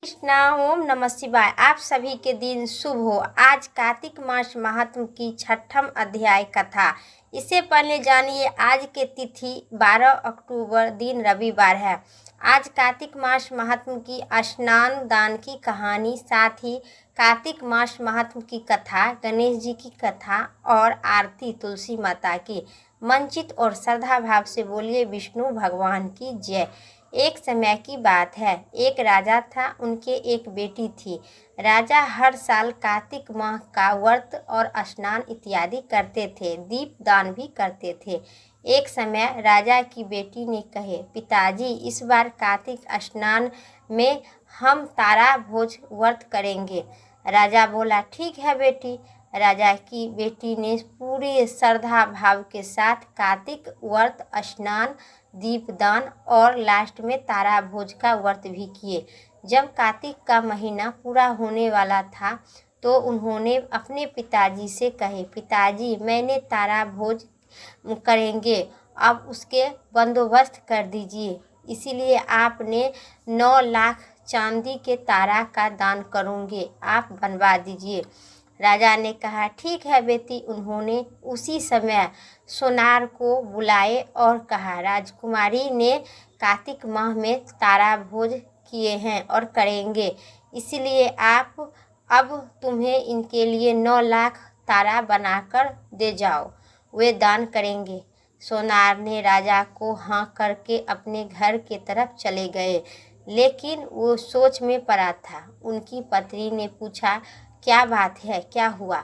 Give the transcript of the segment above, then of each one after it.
कृष्णा। ओम नमः शिवाय। आप सभी के दिन शुभ हो। आज कार्तिक मास महात्म की छठम अध्याय कथा। इससे पहले जानिए आज के तिथि 12 अक्टूबर दिन रविवार है। आज कार्तिक मास महात्म की स्नान दान की कहानी, साथ ही कार्तिक मास महात्म की कथा, गणेश जी की कथा और आरती तुलसी माता की। मंचित और श्रद्धा भाव से बोलिए विष्णु भगवान की जय। एक समय की बात है, एक राजा था, उनके एक बेटी थी। राजा हर साल कार्तिक माह का व्रत और स्नान इत्यादि करते थे, दीप दान भी करते थे। एक समय राजा की बेटी ने कहे, पिताजी इस बार कार्तिक स्नान में हम तारा भोज व्रत करेंगे। राजा बोला, ठीक है बेटी। राजा की बेटी ने पूरी श्रद्धा भाव के साथ कार्तिक व्रत, स्नान, दीपदान और लास्ट में तारा भोज का व्रत भी किए। जब कार्तिक का महीना पूरा होने वाला था तो उन्होंने अपने पिताजी से कहे, पिताजी मैंने तारा भोज करेंगे, अब उसके बंदोबस्त कर दीजिए। इसीलिए आपने 9 लाख चांदी के तारा का दान करूँगे, आप बनवा दीजिए। राजा ने कहा, ठीक है बेटी। उन्होंने उसी समय सोनार को बुलाए और कहा, राजकुमारी ने कार्तिक माह में तारा भोज किए हैं और करेंगे, इसलिए आप अब तुम्हें इनके लिए 9 लाख तारा बनाकर दे जाओ, वे दान करेंगे। सोनार ने राजा को हाँ करके अपने घर के तरफ चले गए, लेकिन वो सोच में पड़ा था। उनकी पत्नी ने पूछा, क्या बात है, क्या हुआ,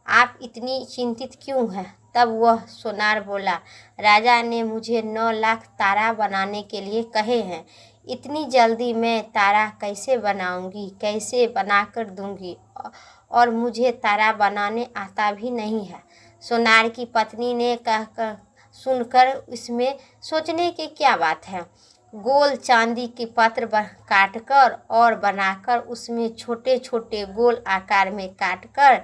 आप इतनी चिंतित क्यों हैं? तब वह सोनार बोला, राजा ने मुझे 9 लाख तारा बनाने के लिए कहे हैं, इतनी जल्दी मैं तारा कैसे बनाऊंगी, कैसे बनाकर दूंगी, और मुझे तारा बनाने आता भी नहीं है। सोनार की पत्नी ने कहकर सुनकर इसमें सोचने की क्या बात है। गोल चांदी के पत्र काटकर और बनाकर उसमें छोटे छोटे गोल आकार में काटकर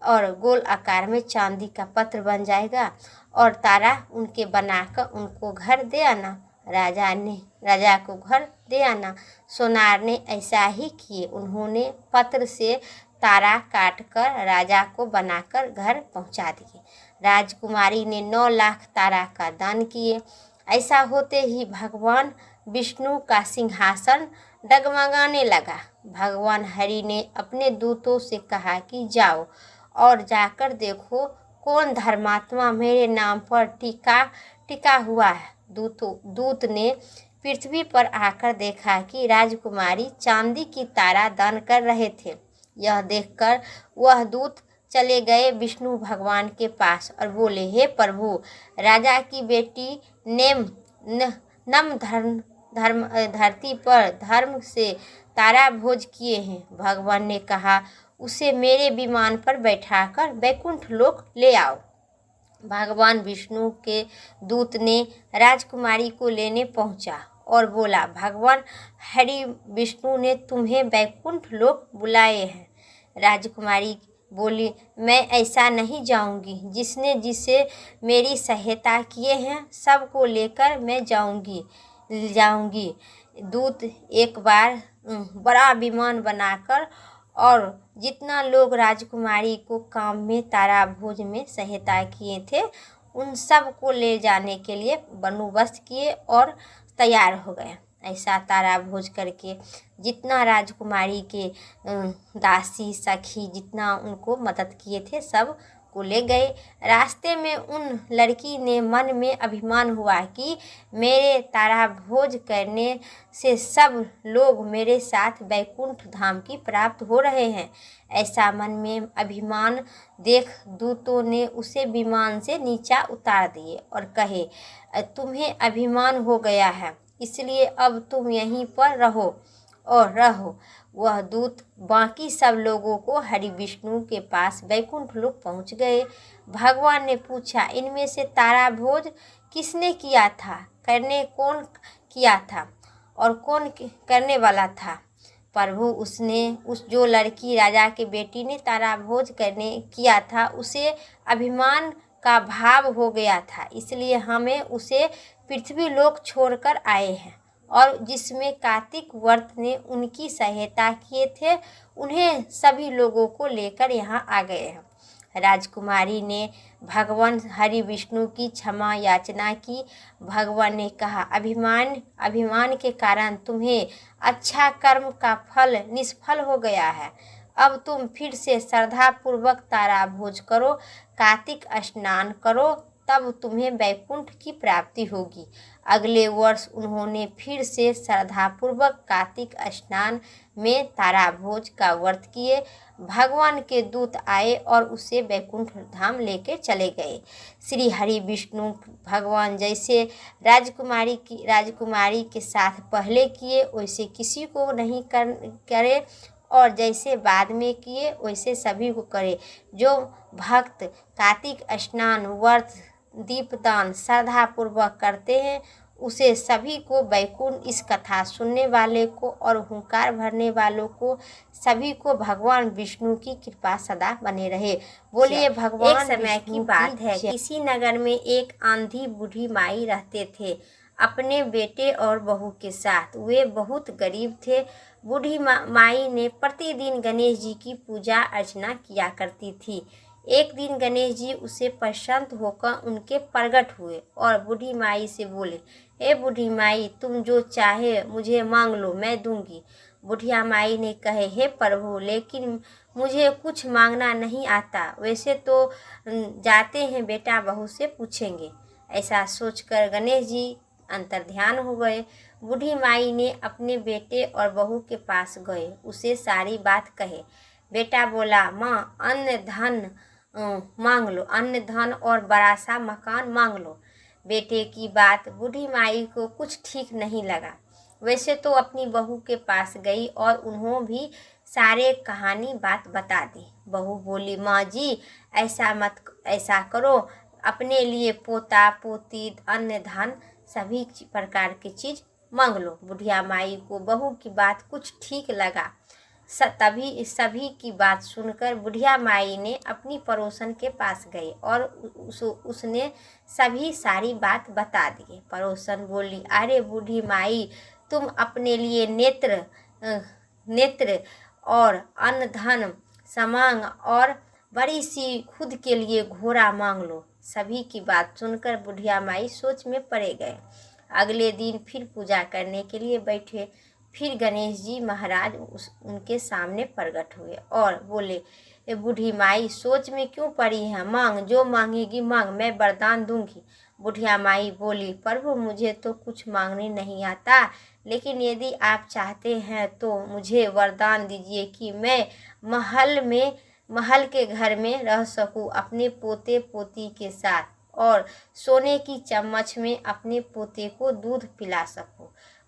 और गोल आकार में चांदी का पत्र बन जाएगा और तारा उनके बनाकर उनको घर दे आना। राजा को घर दे आना। सोनार ने ऐसा ही किए। उन्होंने पत्र से तारा काटकर राजा को बनाकर घर पहुंचा दिए। राजकुमारी ने 9 लाख तारा का दान किए। ऐसा होते ही भगवान विष्णु का सिंहासन डगमगाने लगा। भगवान हरि ने अपने दूतों से कहा कि जाओ और जाकर देखो कौन धर्मात्मा मेरे नाम पर टिका हुआ है। दूत ने पृथ्वी पर आकर देखा कि राजकुमारी चांदी की तारा दान कर रहे थे। यह देखकर वह दूत चले गए विष्णु भगवान के पास और बोले, हे प्रभु, राजा की बेटी ने नम धरती पर धर्म से तारा भोज किए हैं। भगवान ने कहा, उसे मेरे विमान पर बैठाकर वैकुंठ लोक ले आओ। भगवान विष्णु के दूत ने राजकुमारी को लेने पहुंचा और बोला, भगवान हरि विष्णु ने तुम्हें वैकुंठ लोक बुलाए हैं। राजकुमारी बोली, मैं ऐसा नहीं जाऊंगी। जिसे मेरी सहायता किए हैं सबको लेकर मैं जाऊंगी। दूत एक बार बड़ा विमान बनाकर और जितना लोग राजकुमारी को काम में तारा भोज में सहायता किए थे उन सब को ले जाने के लिए बंदोबस्त किए और तैयार हो गए। ऐसा तारा भोज करके जितना राजकुमारी के दासी सखी जितना उनको मदद किए थे सब को ले गए। रास्ते में उन लड़की ने मन में अभिमान हुआ कि मेरे तारा भोज करने से सब लोग मेरे साथ वैकुंठ धाम की प्राप्त हो रहे हैं। ऐसा मन में अभिमान देख दूतों ने उसे विमान से नीचा उतार दिए और कहे, तुम्हें अभिमान हो गया है, इसलिए अब तुम यहीं पर रहो। वह दूत बाकी सब लोगों को हरि विष्णु के पास वैकुंठ लोक पहुंच गए। भगवान ने पूछा, इनमें से तारा भोज किसने किया था, करने कौन किया था और कौन करने वाला था? प्रभु, उस जो लड़की राजा के बेटी ने तारा भोज किया था उसे अभिमान का भाव हो गया था, इसलिए हमें उसे पृथ्वी लोक छोड़कर आए हैं। और जिसमें कार्तिक व्रत ने उनकी सहायता किए थे, उन्हें सभी लोगों को लेकर यहाँ आ गए हैं। राजकुमारी ने भगवान हरि विष्णु की क्षमा याचना की। भगवान ने कहा, अभिमान के कारण तुम्हें अच्छा कर्म का फल निष्फल हो गया है। अब तुम फिर से श्रद्धा पूर्वक तारा भोज करो, कार्तिक स्नान करो, तब तुम्हें वैकुंठ की प्राप्ति होगी। अगले वर्ष उन्होंने फिर से श्रद्धापूर्वक कार्तिक स्नान में तारा भोज का व्रत किए। भगवान के दूत आए और उसे वैकुंठ धाम लेके चले गए। श्री हरि विष्णु भगवान जैसे राजकुमारी के साथ पहले किए वैसे किसी को नहीं करे, और जैसे बाद में किए वैसे सभी को करे। जो भक्त कार्तिक स्नान, व्रत, दीपदान श्रद्धा पूर्वक करते हैं, उसे सभी को वैकुंठ, इस कथा सुनने वाले को और हुंकार भरने वालों को सभी को भगवान विष्णु की कृपा सदा बने रहे। बोलिए भगवान। एक समय की बात है, किसी नगर में एक आंधी बूढ़ी माई रहते थे अपने बेटे और बहू के साथ। वे बहुत गरीब थे। बूढ़ी माई ने प्रतिदिन गणेश जी की पूजा अर्चना किया करती थी। एक दिन गणेश जी उसे प्रसन्न होकर उनके प्रकट हुए और बूढ़ी माई से बोले, हे बूढ़ी माई, तुम जो चाहे मुझे मांग लो, मैं दूंगी। बुढ़िया माई ने कहे, हे प्रभु, लेकिन मुझे कुछ मांगना नहीं आता। वैसे तो जाते हैं, बेटा बहू से पूछेंगे। ऐसा सोचकर गणेश जी अंतर्ध्यान हो गए। बूढ़ी माई ने अपने बेटे और बहू के पास गए, उसे सारी बात कहे। बेटा बोला, माँ, अन्न धन मांग लो, अन्न धन और बड़ा सा मकान मांग लो। बेटे की बात बूढ़ी माई को कुछ ठीक नहीं लगा। वैसे तो अपनी बहू के पास गई और उन्होंने भी सारे कहानी बात बता दी। बहू बोली, माँ जी, ऐसा करो, अपने लिए पोता पोती, अन्न धन सभी प्रकार की चीज मांग लो। बुढ़िया माई को बहू की बात कुछ ठीक लगा। तभी सभी की बात सुनकर बुढ़िया माई ने अपनी पड़ोसन के पास गई और उसने सभी सारी बात बता दी। पड़ोसन बोली, अरे बूढ़ी माई, तुम अपने लिए नेत्र और अन्न धन समांग और बड़ी सी खुद के लिए घोड़ा मांग लो। सभी की बात सुनकर बुढ़िया माई सोच में पड़ गए। अगले दिन फिर पूजा करने के लिए बैठे। फिर गणेश जी महाराज उनके सामने प्रकट हुए और बोले, ए बूढ़ी माई, सोच में क्यों पड़ी है? मांग, जो मांगेगी मांग, मैं वरदान दूंगी। बुढ़िया माई बोली, प्रभु, मुझे तो कुछ मांगने नहीं आता, लेकिन यदि आप चाहते हैं तो मुझे वरदान दीजिए कि मैं महल के घर में रह सकूं, अपने पोते पोती के साथ, और सोने की चम्मच में अपने पोते को दूध पिला सकूं।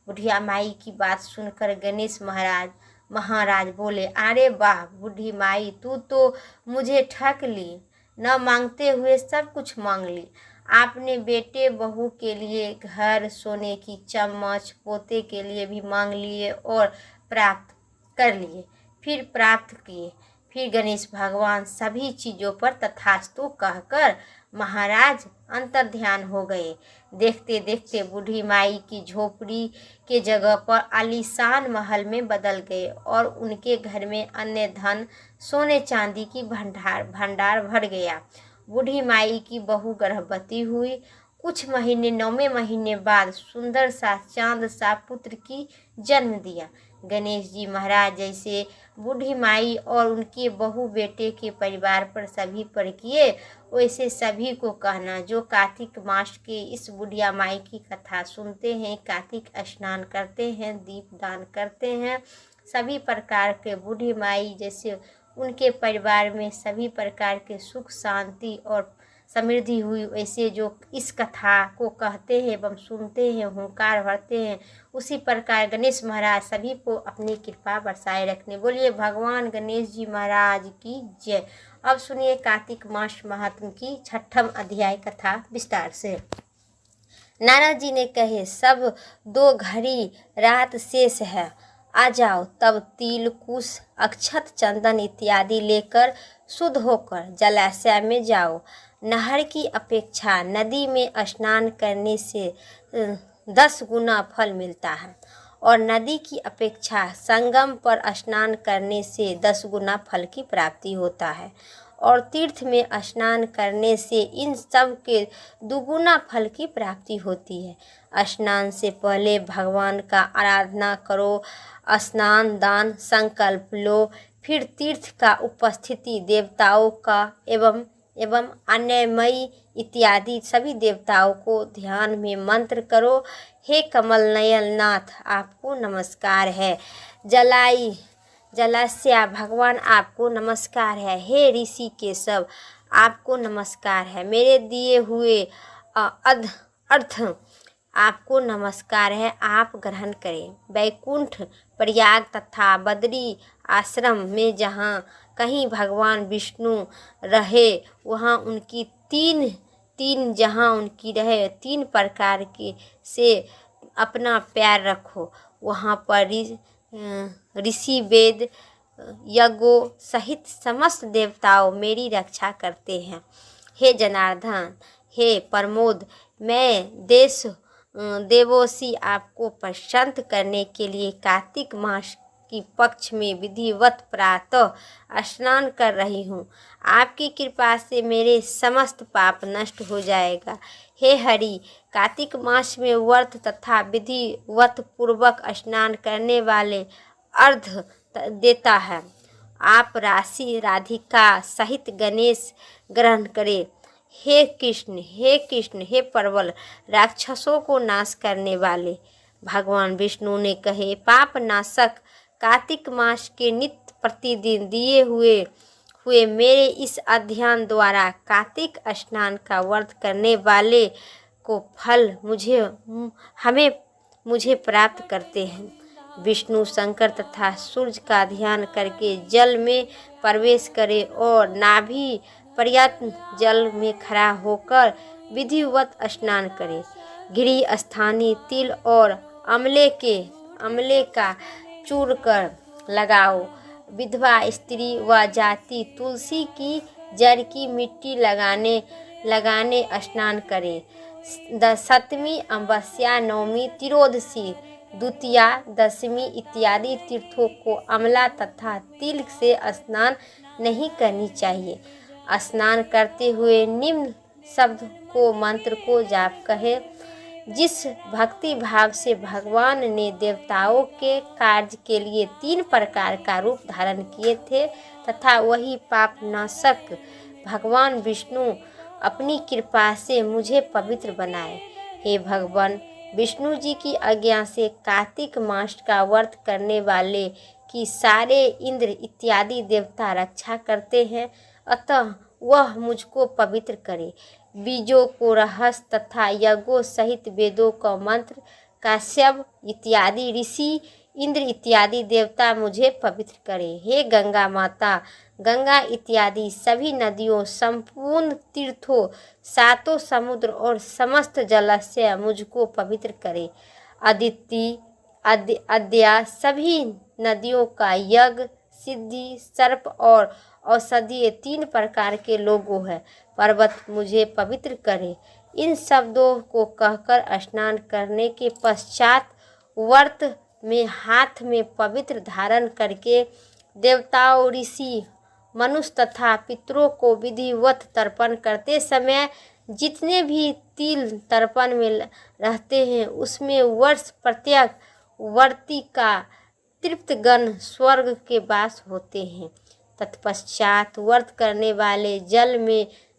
बुढ़िया माई की बात सुनकर गणेश महाराज बोले, अरे वाह बूढ़ी माई, तू तो मुझे ठग ली, न मांगते हुए सब कुछ मांग ली। आपने बेटे बहू के लिए घर, सोने की चम्मच, पोते के लिए भी मांग लिए और प्राप्त कर लिए, फिर प्राप्त किए। फिर गणेश भगवान सभी चीज़ों पर तथास्तु कहकर महाराज अंतर्ध्यान हो गए। देखते देखते बूढ़ी माई की झोपड़ी के जगह पर आलीशान महल में बदल गए और उनके घर में अन्य धन, सोने चांदी की भंडार भर गया। बूढ़ी माई की बहू गर्भवती हुई। कुछ महीने, 9वें महीने बाद सुंदर सा चांद सा पुत्र की जन्म दिया। गणेश जी महाराज जैसे बूढ़ी माई और उनके बहू बेटे के परिवार पर सभी पर किए, वैसे सभी को कहना जो कार्तिक मास के इस बुढ़िया माई की कथा सुनते हैं, कार्तिक स्नान करते हैं, दीपदान करते हैं, सभी प्रकार के बूढ़ी माई जैसे उनके परिवार में सभी प्रकार के सुख शांति और समृद्धि हुई, वैसे जो इस कथा को कहते हैं एवं सुनते हैं, हुंकार भरते हैं, उसी प्रकार गणेश महाराज सभी को अपनी कृपा बरसाए रखने। बोलिए भगवान गणेश जी महाराज की जय। अब सुनिए कार्तिक मास महात्म की 6ठम अध्याय कथा विस्तार से। नारद जी ने कहे, सब 2 घड़ी रात शेष है, आ जाओ। तब तिल, कुश, अक्षत, चंदन इत्यादि लेकर शुद्ध होकर जलाशय में जाओ। नहर की अपेक्षा नदी में स्नान करने से 10 गुना फल मिलता है और नदी की अपेक्षा संगम पर स्नान करने से 10 गुना फल की प्राप्ति होता है और तीर्थ में स्नान करने से इन सब के दुगुना फल की प्राप्ति होती है। स्नान से पहले भगवान का आराधना करो, स्नान दान संकल्प लो, फिर तीर्थ का उपस्थिति देवताओं का एवं अन्यमयी इत्यादि सभी देवताओं को ध्यान में मंत्र करो। हे कमल नयन नाथ, आपको नमस्कार है। जलास्या भगवान, आपको नमस्कार है। हे ऋषि केशव, आपको नमस्कार है। मेरे दिए हुए अर्थ आपको नमस्कार है, आप ग्रहण करें। वैकुंठ, प्रयाग तथा बद्री आश्रम में जहाँ कहीं भगवान विष्णु रहे वहाँ उनकी तीन प्रकार के से अपना पैर रखो। वहाँ पर ऋषि वेद यज्ञों सहित समस्त देवताओं मेरी रक्षा करते हैं। हे जनार्दन, हे प्रमोद, मैं देवोसी आपको प्रसन्न करने के लिए कार्तिक मास की पक्ष में विधिवत प्रातः स्नान कर रही हूँ। आपकी कृपा से मेरे समस्त पाप नष्ट हो जाएगा। हे हरि, कार्तिक मास में व्रत तथा विधिवत पूर्वक स्नान करने वाले अर्घ देता है। आप राधिका सहित गणेश ग्रहण करें। हे कृष्ण, हे प्रबल राक्षसों को नाश करने वाले भगवान विष्णु ने कहे, पाप नाशक कार्तिक मास के नित्य प्रतिदिन दिए हुए मेरे इस अध्ययन द्वारा कार्तिक स्नान का व्रत करने वाले को फल मुझे प्राप्त करते हैं। विष्णु, शंकर तथा सूर्य का ध्यान करके जल में प्रवेश करे और नाभि पर्यंत जल में खड़ा होकर विधिवत स्नान करे। गिरी स्थानीय तिल और अमले का चूर कर लगाओ। विधवा स्त्री व जाति तुलसी की जड़ की मिट्टी लगाने स्नान करे। सप्तमी, अमावस्या, नवमी, त्रियोदशी, द्वितीया, दशमी इत्यादि तीर्थों को अमला तथा तिल से स्नान नहीं करनी चाहिए। स्नान करते हुए निम्न शब्द को मंत्र को जाप कहे। जिस भक्ति भाव से भगवान ने देवताओं के कार्य के लिए 3 प्रकार का रूप धारण किए थे तथा वही पाप नाशक भगवान विष्णु अपनी कृपा से मुझे पवित्र बनाए। हे भगवान विष्णु जी की आज्ञा से कार्तिक मास का व्रत करने वाले की सारे इंद्र इत्यादि देवता रक्षा करते हैं, अतः वह मुझको पवित्र करे। बीजों को रहस्य तथा यज्ञों सहित वेदों का मंत्र काश्यप इत्यादि ऋषि, इंद्र इत्यादि देवता मुझे पवित्र करे। हे गंगा माता, गंगा इत्यादि सभी नदियों, संपूर्ण तीर्थों, 7 समुद्र और समस्त जलाशय मुझको पवित्र करे। अद्या सभी नदियों का यज्ञ, सिद्धि, सर्प और औषधीय 3 प्रकार के लोगों है। पर्वत मुझे पवित्र करे। इन शब्दों को कहकर स्नान करने के पश्चात व्रत में हाथ में पवित्र धारण करके देवताओं, ऋषि, मनुष्य तथा पितरों को विधिवत तर्पण करते समय जितने भी तिल तर्पण में रहते हैं उसमें वर्ष प्रत्येक वर्ती का तृप्त गण स्वर्ग के वास होते हैं। तत्पश्चात व्रत करने वाले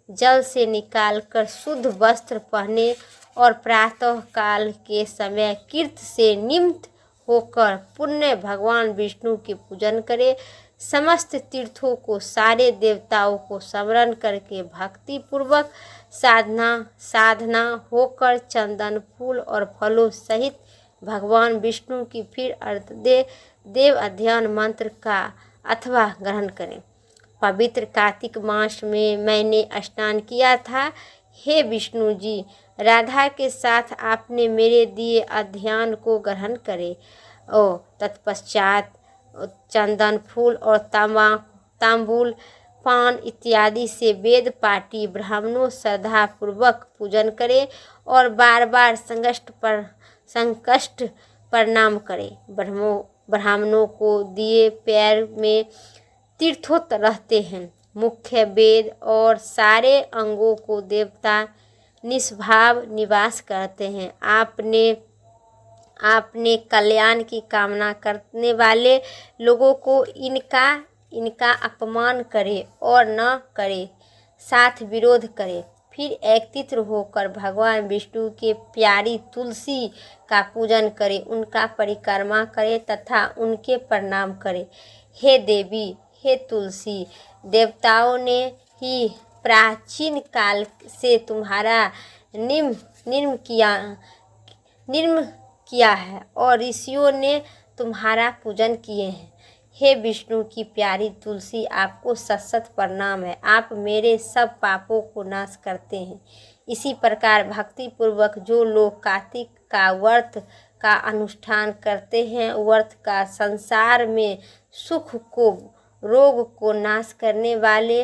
जल से निकालकर शुद्ध वस्त्र पहने और प्रातः काल के समय कीर्त से निमित्त होकर पुण्य भगवान विष्णु के पूजन करे। समस्त तीर्थों को, सारे देवताओं को स्मरण करके भक्ति पूर्वक साधना होकर चंदन, फूल और फलों सहित भगवान विष्णु की फिर देव अध्ययन मंत्र का अथवा ग्रहण करें। पवित्र कार्तिक मास में मैंने स्नान किया था। हे विष्णु जी, राधा के साथ आपने मेरे दिए अध्ययन को ग्रहण करे। तत्पश्चात चंदन, फूल और तांबूल, पान इत्यादि से वेद पाठी ब्राह्मणों श्रद्धा पूर्वक पूजन करे और बार बार संकष्ट प्रणाम करें। ब्राह्मणों को दिए पैर में तीर्थोक्त रहते हैं। मुख्य वेद और सारे अंगों को देवता निष्भाव निवास करते हैं। आपने कल्याण की कामना करने वाले लोगों को इनका अपमान करे और न करे, साथ विरोध करे। फिर एकत्रित होकर भगवान विष्णु के प्यारी तुलसी का पूजन करे, उनका परिक्रमा करे तथा उनके प्रणाम करे। हे देवी, हे तुलसी, देवताओं ने ही प्राचीन काल से तुम्हारा निर्म किया है और ऋषियों ने तुम्हारा पूजन किए हैं। हे विष्णु की प्यारी तुलसी, आपको सत प्रणाम है। आप मेरे सब पापों को नाश करते हैं। इसी प्रकार भक्ति पूर्वक जो लोग कार्तिक का व्रत का अनुष्ठान करते हैं, व्रत का संसार में सुख को, रोग को नाश करने वाले,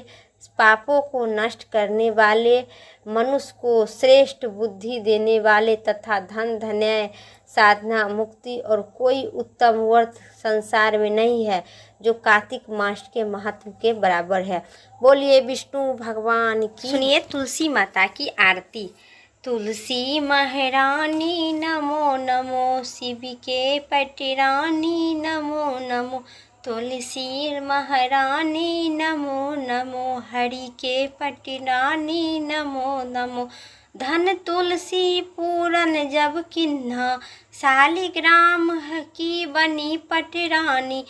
पापों को नष्ट करने वाले, मनुष्य को श्रेष्ठ बुद्धि देने वाले तथा धन धन्य साधना मुक्ति और कोई उत्तम व्रत संसार में नहीं है जो कार्तिक मास के महत्व के बराबर है। बोलिए विष्णु भगवान की। सुनिए तुलसी माता की आरती। तुलसी महारानी नमो नमो, शिव के पटरानी नमो नमो, तुलसी महारानी नमो नमो, हरि के पटरानी नमो नमो। धन तुलसी पूरन जब किन्हा, शालिग्राम की बनी पटरानी,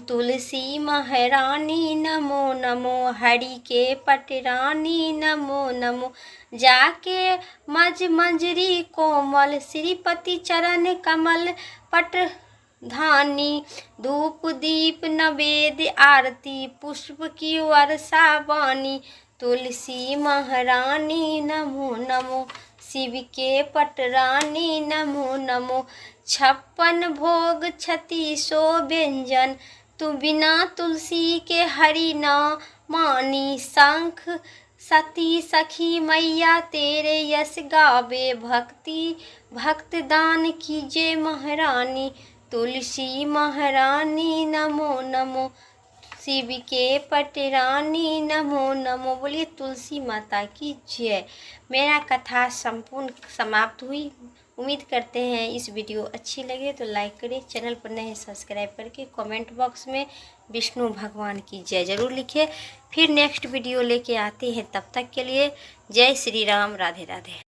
तुलसी महारानी नमो नमो, हरि के पटरानी नमो नमो। जाके मंजरी कोमल, श्रीपति चरण कमल पट धानी, धूप दीप नवेद्य आरती, पुष्प की वर्षा वाणी, तुलसी महारानी नमो नमो, शिव के पटरानी नमो नमो। 56 भोग 3600 व्यंजन, तू बिना तुलसी के हरि ना मानी। शंख सती सखी मैया तेरे यश गावे, भक्त दान कीजे महारानी, तुलसी महारानी नमो नमो, शिव के पटरानी नमो नमो। बोलिए तुलसी माता की जय। मेरा कथा संपूर्ण समाप्त हुई। उम्मीद करते हैं इस वीडियो अच्छी लगे तो लाइक करें, चैनल पर नए सब्सक्राइब करके कमेंट बॉक्स में विष्णु भगवान की जय जरूर लिखें। फिर नेक्स्ट वीडियो लेके आते हैं, तब तक के लिए जय श्री राम, राधे राधे।